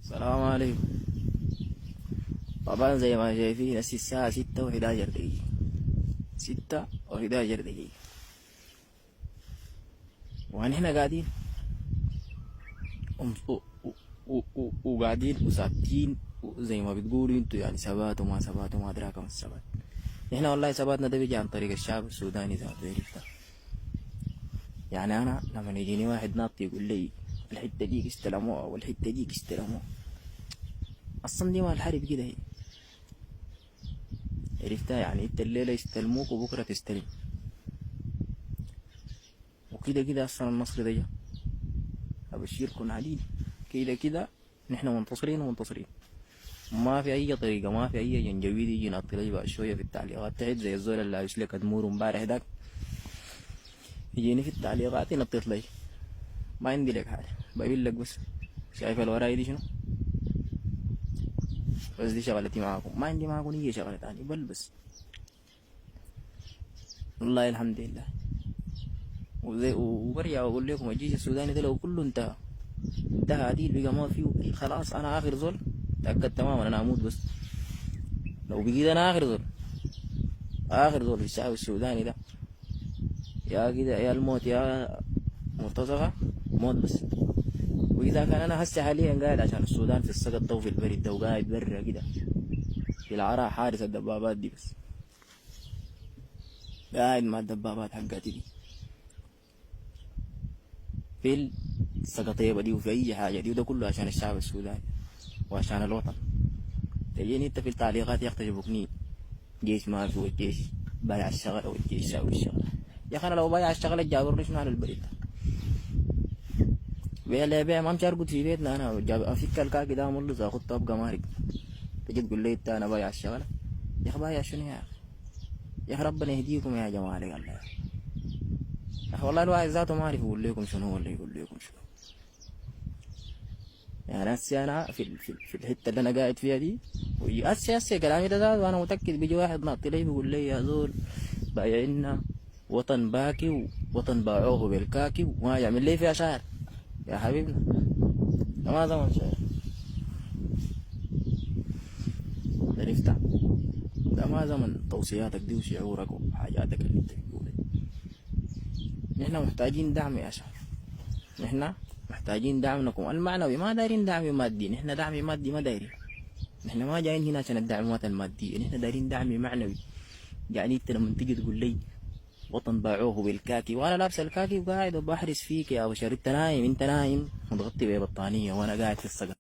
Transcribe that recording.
السلام عليكم. طبعا زي ما شايفين هسه الساعة 6:11 دقيقة. 6:11 دقيقة ونحن قاعدين وقاعدين وساكتين، زي ما بتقولوا انتوا يعني ثبات وما ثبات وما ادراك ما الثبات. نحن والله ثباتنا ده بيجي عن طريق الشعب السوداني ذاته. عرفت؟ يعني انا لما يجيني واحد ناطي يقول لي الحتة ديك استلموها والحتة ديك استلموها، اصلا دي ما الحرب كده هي. عرفتها؟ يعني انت الليلة يستلموك وبكرة تستلم، وكده كده اصلا النصر ده جا. ابشركم عليه كده كده نحن منتصرين ومنتصرين. ما في اي طريقة، ما في اي جنجويد يجي ينط لي بقى شوية في التعليقات تحت زي الزول اللي لابس لك ادمور امبارح داك، يجيني في التعليقات ينطط لي. ما عندي لك حاجة، بقول لك بس شايف الوراي دي شنو؟ بس دي شغلتي معاكم، ما عندي معاكم اي شغلة تاني بس والله الحمد لله. وبرجع واقول لكم الجيش السوداني ده لو كله انتهى عديل بقى ما فيه خلاص، انا اخر زول تأكد تماما انا اموت. بس لو بقيت انا اخر زول، اخر زول في الشعب السوداني ده، يا كده يا الموت يا مرتزقة موت بس. واذا كان انا هسه حاليا قاعد عشان السودان في السقط ده وفي البرد ده، وقاعد برا كده في العراء حارس الدبابات دي، بس قاعد مع الدبابات حقاتي دي في السقطيبة دي وفي اي حاجة دي، وده كله عشان الشعب السوداني وعشان الوطن. تجيني انت في التعليقات يختجبوكني جيش ما في، والجيش بايع الشغله، والجيش ساوي الشغله. يا اخي انا لو بايع الشغله جابرني شنو على البريد؟ بيع لا بيع ما مش ارقد في بيتنا، انا جاب افك الكاكي ده ملص اخذته ابقى مارق. تجي تقول لي انت انا بايع الشغله؟ يا اخي بايع شنو يا اخي؟ يا اخي ربنا يهديكم يا جماعه الله. يا اخي والله الواحد ذاته ما عارف يقول لكم شنو ولا يقول لكم شنو. يعني هسه انا في الحته اللي انا قاعد فيها دي، هسه كلامي ده ذاته انا متاكد بيجي واحد ناطي لي بيقول لي يا زول بايعنا وطن باكي ووطن باعوه بالكاكي وما يعمل لي فيها شعر. يا حبيبنا ده ما زمن شعر، عرفت؟ ده ما زمن توصياتك دي وشعورك وحاجاتك اللي انت بتقولها. نحن محتاجين دعم يا شعب، نحن محتاجين دعمكم المعنوي، ما دايرين دعم مادي. نحن دعم مادي ما دايرين، نحن ما جايين هنا عشان الدعمات المادية، نحن دايرين دعم معنوي. يعني انت لما تيجي تقول لي وطن باعوه بالكاكي وانا لابس الكاكي وقاعد وبحرس فيك يا بشر، انت نايم، انت نايم متغطي ببطانية وانا قاعد في السقف.